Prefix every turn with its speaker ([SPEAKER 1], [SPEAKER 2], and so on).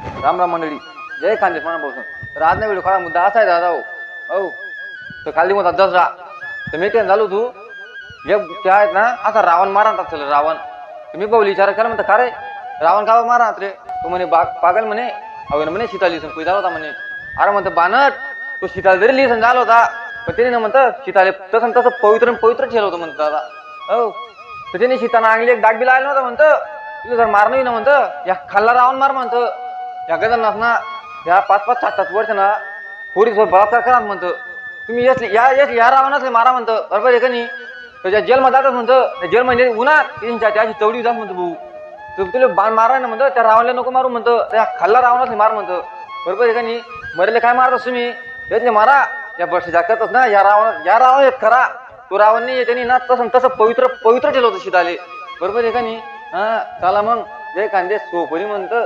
[SPEAKER 1] राम राम मंडळी, जय खानदेश मनापासून. तर आज ना व्हिडिओ काढा मुद्दा असा आहे दादा हो. तर खाली म्हणतात दसरा. तर मी काय झालो तू त्या आहेत ना असा रावण मारा चल रावण. तुम्ही पाहू विचार केला म्हणता का रे रावण का मारा रे. तो म्हणे पागल म्हणे अवघ म्हणे सीताली कुई झाला होता म्हणे. अरे म्हणतं बानट तो सीताला जरी लिहिसन झाला होता पण त्याने ना म्हणतं सीताले तसं तसं पवित्र पवित्र ठेवलं होतं म्हणतं दादा हो. तर त्याने सीताना अंगली एक दाग बी लावला नव्हता म्हणतं. तुझं जर मार नाही ना म्हणतं या खाल्ला रावण मार म्हणतं. या गजाननाथ ना या 5-5, 7-7 वर्ष ना पोरीसोबत बलात्कार करा म्हणतं. तुम्ही या रावणातले मारा म्हणतं बरोबर आहे का नाही. त्याच्या जेलमध्ये जातात म्हणतं. जेल म्हणजे उन्हात त्याची चवडी जात म्हणतो भाऊ. तर तुला बाण मारा ना म्हणतं त्या रावणला नको मारू म्हणतं. त्या खाल्ला रावणातले मार म्हणतं बरोबर आहे का नाही. मरेले काय मारतात तुम्ही त्यातले मारा. या वर्षी जागतातच ना या रावण एक खरा तो रावण नाही त्यांनी ना तसं तसं पवित्र ठेवलं होतं सीताले बरोबर आहे का नाही. हा चला मग जय खानदेश सोपरी म्हणतं.